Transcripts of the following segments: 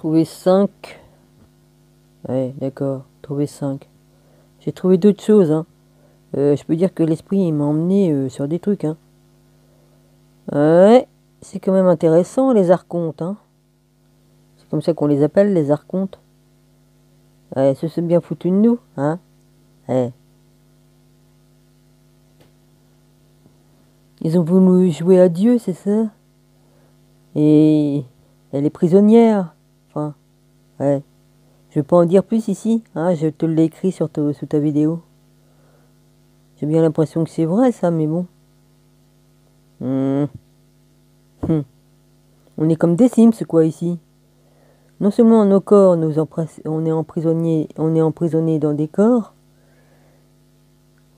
Trouvé 5. Ouais, d'accord. Trouvé 5. J'ai trouvé d'autres choses, hein. Je peux dire que l'esprit il m'a emmené sur des trucs, hein. Ouais, c'est quand même intéressant les archontes, hein. C'est comme ça qu'on les appelle, les archontes. Ouais, ce sont bien foutu de nous, hein. Ouais. Ils ont voulu jouer à Dieu, c'est ça? Et elle est prisonnière. Enfin, ouais. Je vais pas en dire plus ici, hein. Je te l'ai écrit sous ta vidéo. J'ai bien l'impression que c'est vrai ça, mais bon. Hmm. Hmm. On est comme des Sims, quoi, ici. Non seulement nos corps, on est emprisonné dans des corps,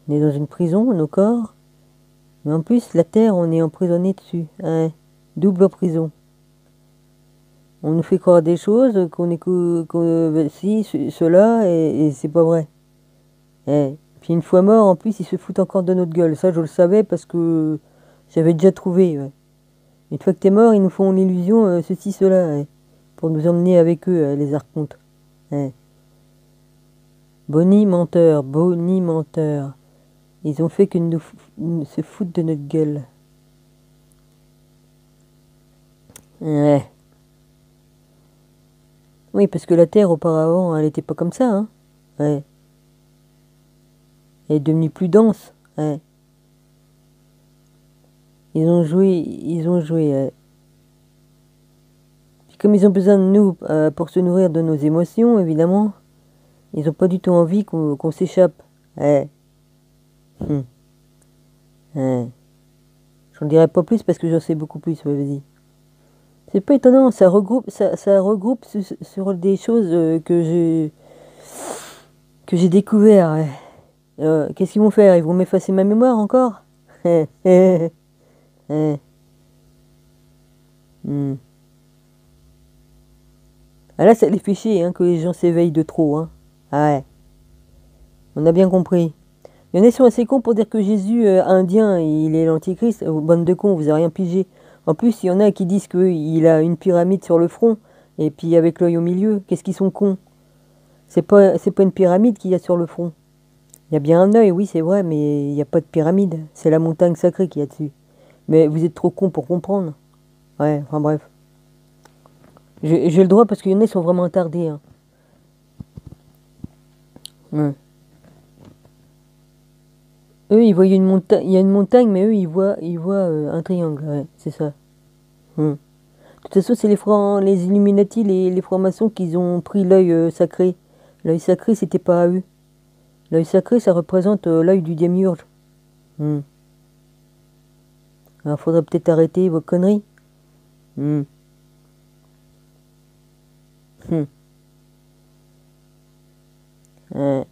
on est dans une prison, nos corps, mais en plus, la terre, on est emprisonné dessus. Ouais. Double prison. On nous fait croire des choses si, cela, et c'est pas vrai. Eh. Puis une fois mort, en plus, ils se foutent encore de notre gueule. Ça, je le savais parce que j'avais déjà trouvé. Ouais. Une fois que t'es mort, ils nous font l'illusion, ceci, cela, ouais, pour nous emmener avec eux, les archontes. Ouais. Boni menteur. Ils ont fait que se foutent de notre gueule. Ouais. Oui, parce que la Terre, auparavant, elle n'était pas comme ça, hein. Ouais. Elle est devenue plus dense. Ouais. Ils ont joué. Puis comme ils ont besoin de nous pour se nourrir de nos émotions, évidemment, ils n'ont pas du tout envie qu'on s'échappe. Ouais. Hum. Ouais. J'en dirai pas plus parce que j'en sais beaucoup plus, ouais, vas-y. C'est pas étonnant, ça regroupe sur des choses que j'ai découvert. Ouais. Qu'est-ce qu'ils vont faire? Ils vont m'effacer ma mémoire encore? Hmm. Ah là, ça les fait chier, hein, que les gens s'éveillent de trop, hein. Ah ouais, on a bien compris. Il y en a qui sont assez cons pour dire que Jésus, indien, il est l'antichrist. Bande de cons, vous avez rien pigé. En plus, il y en a qui disent qu'il a une pyramide sur le front, et puis avec l'œil au milieu. Qu'est-ce qu'ils sont cons? C'est pas une pyramide qu'il y a sur le front. Il y a bien un œil, oui, c'est vrai, mais il n'y a pas de pyramide. C'est la montagne sacrée qu'il y a dessus. Mais vous êtes trop cons pour comprendre. Ouais, enfin bref. J'ai le droit parce qu'il y en a qui sont vraiment attardés, hein. Ouais. Eux, ils voient une montagne, il y a une montagne, mais eux, ils voient un triangle, ouais, c'est ça. De toute façon, c'est les Illuminati, les francs-maçons qui ont pris l'œil sacré. L'œil sacré, c'était pas à eux. L'œil sacré, ça représente l'œil du démiurge. Hmm. Alors, faudrait peut-être arrêter vos conneries. Hmm. Hmm. Ouais.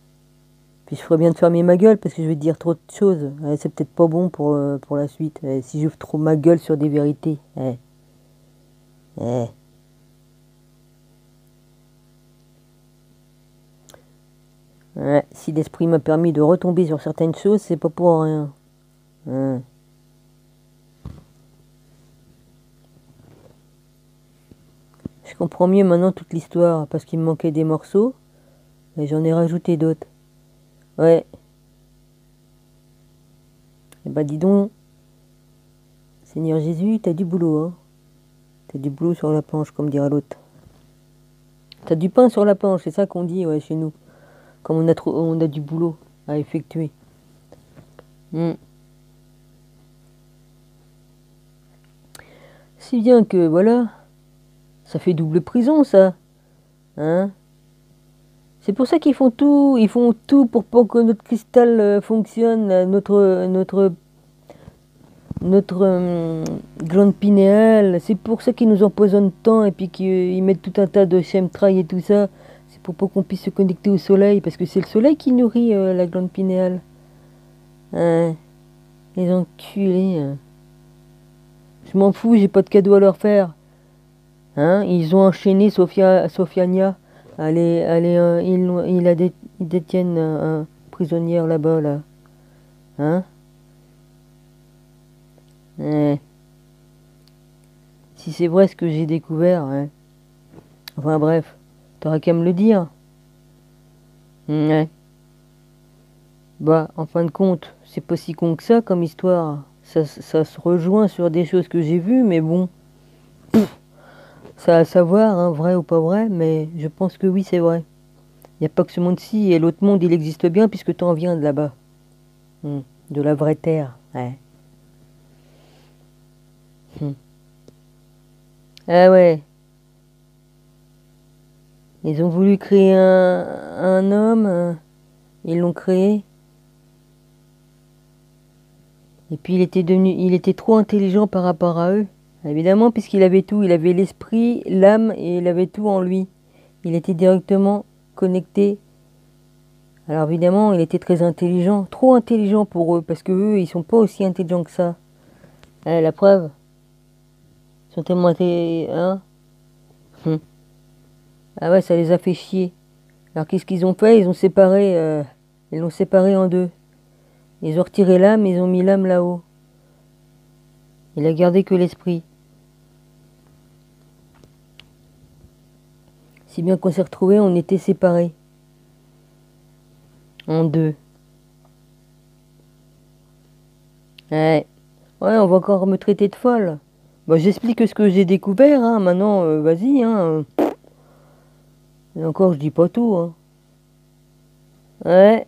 Puis je ferais bien de fermer ma gueule parce que je vais te dire trop de choses. Ouais, c'est peut-être pas bon pour la suite. Si j'ouvre trop ma gueule sur des vérités. Ouais. Ouais. Ouais. Si l'esprit m'a permis de retomber sur certaines choses, c'est pas pour rien. Ouais. Je comprends mieux maintenant toute l'histoire parce qu'il me manquait des morceaux et j'en ai rajouté d'autres. Ouais. Et bah dis donc, Seigneur Jésus, t'as du boulot, hein. T'as du boulot sur la planche, comme dira l'autre. T'as du pain sur la planche, c'est ça qu'on dit, ouais, chez nous. Comme on a du boulot à effectuer. Hmm. Si bien que, voilà, ça fait double prison, ça. Hein? C'est pour ça ils font tout pour pas que notre cristal fonctionne, notre glande pinéale. C'est pour ça qu'ils nous empoisonnent tant et puis qu'ils mettent tout un tas de chemtrails et tout ça. C'est pour pas qu'on puisse se connecter au soleil, parce que c'est le soleil qui nourrit la glande pinéale. Hein, les enculés, hein. Je m'en fous, j'ai pas de cadeau à leur faire. Hein, ils ont enchaîné Sofiania. Ils détiennent un prisonnière là-bas, là. Hein? Eh, si c'est vrai ce que j'ai découvert, hein. Enfin bref, t'auras qu'à me le dire. Ouais. Bah, en fin de compte, c'est pas si con que ça comme histoire. Ça se rejoint sur des choses que j'ai vues, mais bon, ça à savoir, hein, vrai ou pas vrai, mais je pense que oui, c'est vrai. Il n'y a pas que ce monde-ci, et l'autre monde, il existe bien puisque t'en viens de là-bas. Hmm. De la vraie terre, ouais. Hmm. Ah ouais, ils ont voulu créer un homme, ils l'ont créé, et puis il était trop intelligent par rapport à eux. Évidemment, puisqu'il avait tout, il avait l'esprit, l'âme, et il avait tout en lui. Il était directement connecté. Alors évidemment, il était très intelligent, trop intelligent pour eux, parce que eux, ils sont pas aussi intelligents que ça. La preuve, ils sont tellement intelligents, hein. Hum. Ah ouais, ça les a fait chier. Alors qu'est-ce qu'ils ont fait? Ils l'ont séparé en deux. Ils ont retiré l'âme, ils ont mis l'âme là-haut. Il a gardé que l'esprit. Si bien qu'on s'est retrouvés, on était séparés en deux. Ouais, ouais, on va encore me traiter de folle. Bah, j'explique ce que j'ai découvert, hein. Maintenant, vas-y, hein. Et encore, je dis pas tout, hein. Ouais,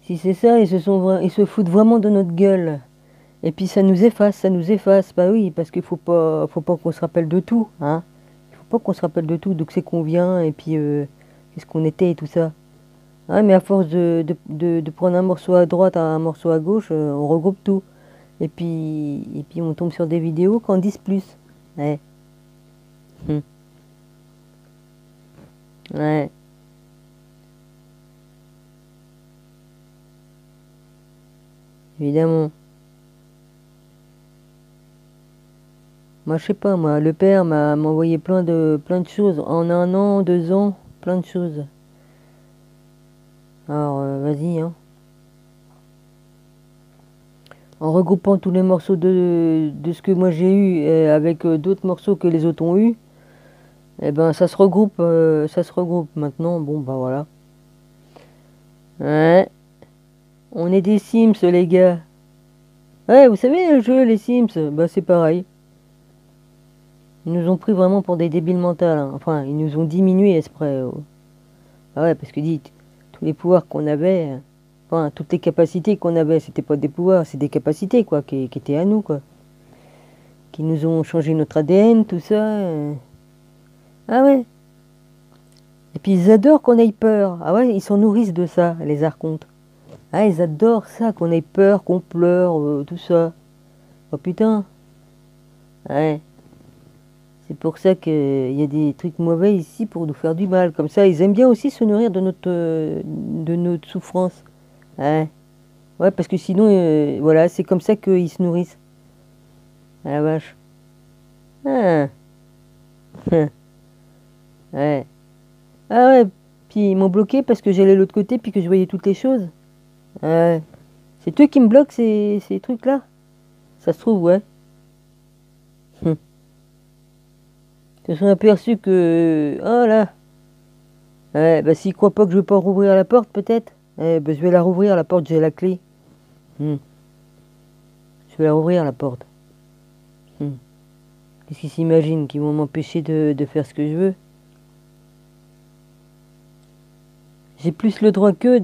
si c'est ça, ils se foutent vraiment de notre gueule. Et puis ça nous efface, ça nous efface. Bah oui, parce qu'il faut pas qu'on se rappelle de tout, hein. Il faut pas qu'on se rappelle de tout, d'où c'est qu'on vient, et puis qu'est-ce qu'on était et tout ça. Ouais, mais à force de prendre un morceau à droite, un morceau à gauche, on regroupe tout. Et puis on tombe sur des vidéos qui en disent plus. Ouais. Hum. Ouais. Évidemment. Moi, je sais pas, moi, le père m'a envoyé plein de choses. En un an, 2 ans, plein de choses. Alors, vas-y, hein. En regroupant tous les morceaux de ce que moi j'ai eu avec d'autres morceaux que les autres ont eu, eh ben, ça se regroupe. Maintenant, bon, bah voilà. Ouais, on est des Sims, les gars. Ouais, vous savez, le jeu, les Sims, bah c'est pareil. Ils nous ont pris vraiment pour des débiles mentales, hein. Enfin, ils nous ont diminué exprès. Ah ouais, parce que dites, tous les pouvoirs qu'on avait, enfin, toutes les capacités qu'on avait, c'était pas des pouvoirs, c'est des capacités, quoi, qui étaient à nous, quoi. Qui nous ont changé notre ADN, tout ça. Ah ouais. Et puis ils adorent qu'on ait peur. Ah ouais, ils s'en nourrissent de ça, les archontes. Ah, ils adorent ça, qu'on ait peur, qu'on pleure, tout ça. Oh putain. Ouais. C'est pour ça qu'il y a des trucs mauvais ici pour nous faire du mal. Comme ça, ils aiment bien aussi se nourrir de notre souffrance. Ouais. Ouais, parce que sinon, voilà, c'est comme ça qu'ils se nourrissent. Ah la vache. Ah. Ouais. Ah ouais. Puis ils m'ont bloqué parce que j'allais de l'autre côté puis que je voyais toutes les choses. Ouais. C'est toi qui me bloques ces trucs-là? Ça se trouve, ouais. Ils se sont aperçus que... Oh là. Ouais, bah s'ils croient pas que je vais pas rouvrir la porte, peut-être. Bah, je vais la rouvrir, la porte, j'ai la clé. Hmm. Je vais la rouvrir, la porte. Hmm. Qu'est-ce qu'ils s'imaginent? Qu'ils vont m'empêcher de faire ce que je veux? J'ai plus le droit qu'eux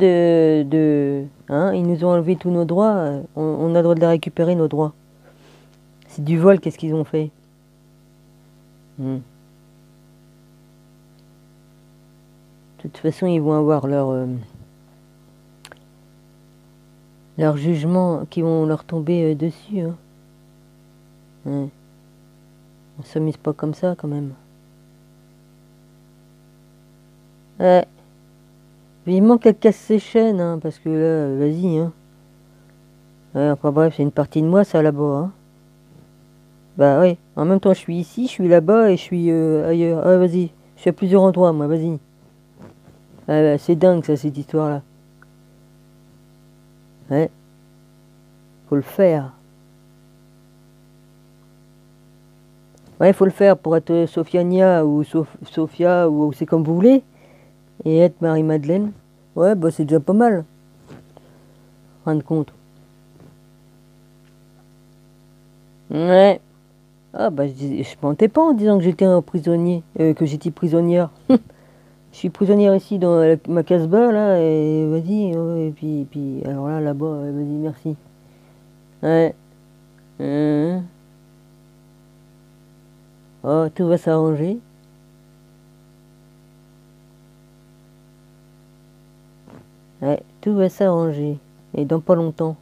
Hein, ils nous ont enlevé tous nos droits. On a le droit de les récupérer, nos droits. C'est du vol, qu'est-ce qu'ils ont fait? Hmm. De toute façon, ils vont avoir leur jugement qui vont leur tomber dessus, hein. Ouais. On s'amuse pas comme ça, quand même. Ouais. Vivement qu'elle casse ses chaînes, hein, parce que là, vas-y, hein. Ouais, enfin bref, c'est une partie de moi, ça, là-bas, hein. Bah ouais, en même temps, je suis ici, je suis là-bas et je suis ailleurs. Ah, vas-y, je suis à plusieurs endroits, moi, vas-y. Ah, bah, c'est dingue, ça, cette histoire-là. Ouais, faut le faire. Ouais, il faut le faire pour être Sofiania ou Sofia ou c'est comme vous voulez. Et être Marie-Madeleine. Ouais, bah c'est déjà pas mal, en fin de compte. Ouais. Ah bah je mentais pas en disant que j'étais un prisonnier, que j'étais prisonnière. Je suis prisonnière ici dans ma Casbah là et vas-y ouais, et puis alors là-bas vas-y merci. Ouais. Hein. Oh tout va s'arranger. Ouais tout va s'arranger et dans pas longtemps.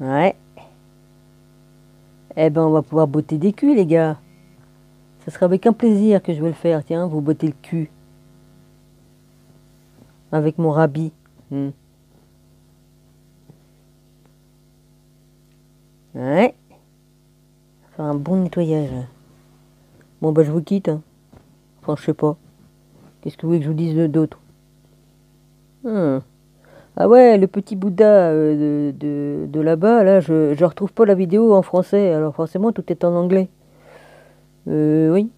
Ouais. Eh ben on va pouvoir botter des culs les gars. Ça sera avec un plaisir que je vais le faire. Tiens vous bottez le cul avec mon rabis. Hmm. Ouais. Faire un bon nettoyage. Bon bah je vous quitte. Hein. Enfin je sais pas. Qu'est-ce que vous voulez que je vous dise d'autre? Hmm. Ah ouais, le petit Bouddha de là-bas, là, je retrouve pas la vidéo en français, alors forcément tout est en anglais. Oui.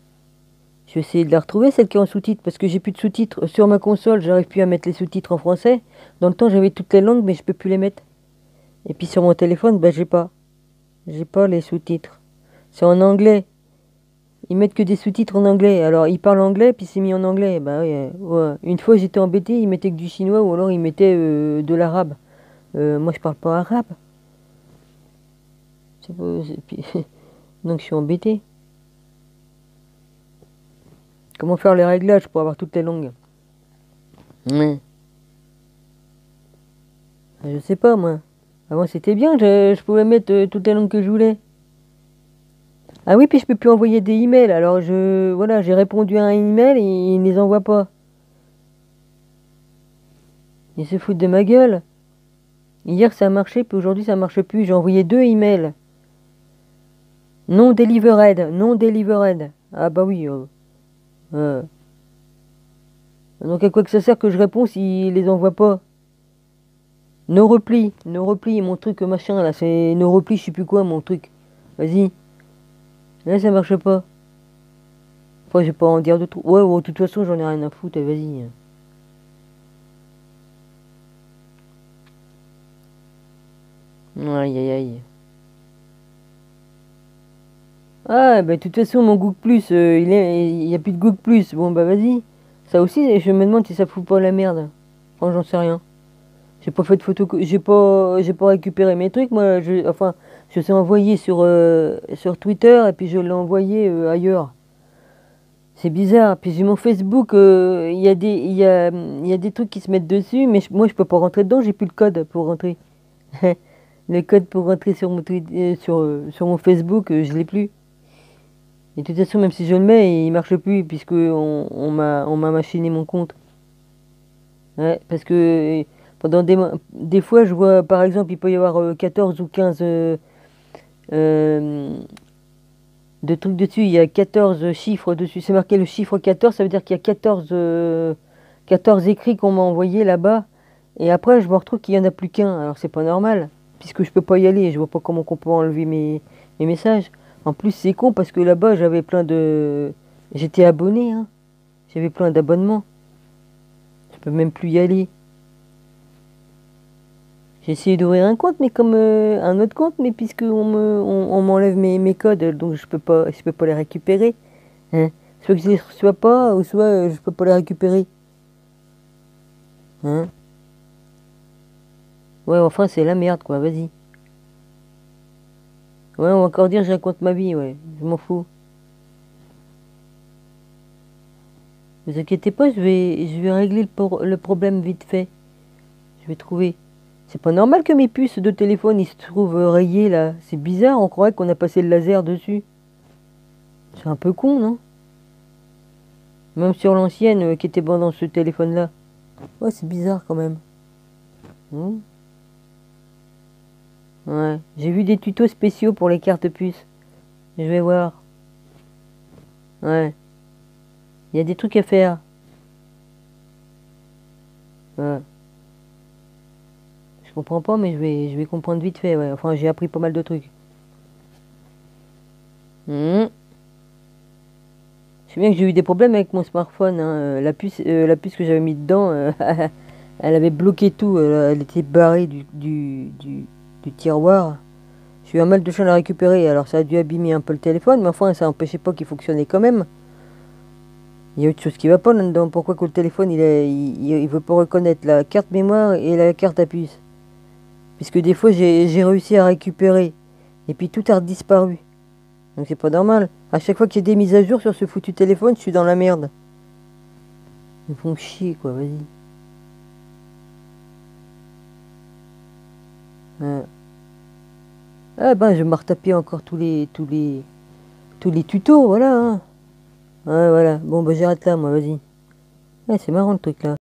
Je vais essayer de la retrouver, celle qui est en sous-titres, parce que j'ai plus de sous-titres. Sur ma console, j'arrive plus à mettre les sous-titres en français. Dans le temps, j'avais toutes les langues, mais je peux plus les mettre. Et puis sur mon téléphone, bah j'ai pas. J'ai pas les sous-titres. C'est en anglais. Ils mettent que des sous-titres en anglais. Alors, ils parlent anglais, puis c'est mis en anglais. Bah oui, ouais. Une fois, j'étais embêté, ils mettaient que du chinois, ou alors ils mettaient de l'arabe. Moi, je parle pas arabe. Puis, donc, je suis embêté. Comment faire les réglages pour avoir toutes les langues? Ouais. Je sais pas, moi. Avant, c'était bien, je pouvais mettre toutes les langues que je voulais. Ah oui, puis je peux plus envoyer des emails. Alors, voilà, j'ai répondu à un email et ils ne les envoient pas. Ils se foutent de ma gueule. Hier, ça a marché, puis aujourd'hui, ça marche plus. J'ai envoyé 2 emails. Non delivered, non delivered. Ah bah oui. Euh. Donc à quoi que ça sert que je réponds s'ils les envoient pas? No repli, mon truc machin là, c'est no repli, je sais plus quoi mon truc. Vas-y. Là ça marche pas. Enfin, je vais pas en dire de trop. Ouais, ouais, de toute façon, j'en ai rien à foutre, vas-y. Aïe aïe aïe. Ah, bah de toute façon, mon Google Plus, il y a plus de Google Plus. Bon, bah vas-y. Ça aussi, je me demande si ça fout pas la merde. Enfin, j'en sais rien. J'ai pas fait de photo, j'ai pas récupéré mes trucs, moi, enfin, je sais envoyer sur Twitter et puis je l'ai envoyé ailleurs. C'est bizarre. Puis j'ai mon Facebook, il y a des trucs qui se mettent dessus, mais moi je peux pas rentrer dedans, j'ai plus le code pour rentrer. Le code pour rentrer sur mon sur mon Facebook, je l'ai plus. Et de toute façon, même si je le mets, il marche plus puisque on m'a machiné mon compte. Ouais, parce que pendant des fois, je vois, par exemple, il peut y avoir 14 ou 15 euh, de trucs dessus. Il y a 14 chiffres dessus. C'est marqué le chiffre 14, ça veut dire qu'il y a 14 écrits qu'on m'a envoyés là-bas. Et après, je me retrouve qu'il n'y en a plus qu'un. Alors, c'est pas normal, puisque je peux pas y aller. Je vois pas comment on peut enlever mes messages. En plus, c'est con parce que là-bas, j'avais plein de. J'étais abonné, hein. J'avais plein d'abonnements. Je peux même plus y aller. J'ai essayé d'ouvrir un compte, mais comme un autre compte, mais puisque on m'enlève mes codes, donc je peux pas les récupérer. Hein. Soit que je les reçois pas, ou soit je peux pas les récupérer. Hein. Ouais, enfin c'est la merde quoi, vas-y. Ouais, on va encore dire je raconte ma vie, ouais. Je m'en fous. Ne vous inquiétez pas, je vais régler le problème vite fait. Je vais trouver. C'est pas normal que mes puces de téléphone ils se trouvent rayées là. C'est bizarre, on croirait qu'on a passé le laser dessus. C'est un peu con, non? Même sur l'ancienne qui était bon dans ce téléphone-là. Ouais, c'est bizarre quand même. Hmm. Ouais, j'ai vu des tutos spéciaux pour les cartes puces. Je vais voir. Ouais, il y a des trucs à faire. Ouais. Je comprends pas, mais je vais comprendre vite fait. Ouais. Enfin, j'ai appris pas mal de trucs. Hmm. Je sais bien que j'ai eu des problèmes avec mon smartphone, hein. La puce que j'avais mis dedans, elle avait bloqué tout. Elle était barrée du tiroir. J'ai eu un mal de chien à la récupérer. Alors ça a dû abîmer un peu le téléphone, mais enfin ça n'empêchait pas qu'il fonctionnait quand même. Il y a autre chose qui va pas là-dedans. Pourquoi que le téléphone il veut pas reconnaître la carte mémoire et la carte à puce? Puisque des fois j'ai réussi à récupérer. Et puis tout a disparu. Donc c'est pas normal. À chaque fois qu'il y a des mises à jour sur ce foutu téléphone, je suis dans la merde. Ils me font chier quoi, vas-y. Ouais. Ah ben je vais me retaper encore tous les tutos, voilà, hein. Ouais voilà. Bon bah j'arrête là moi, vas-y. Ouais, c'est marrant le truc là.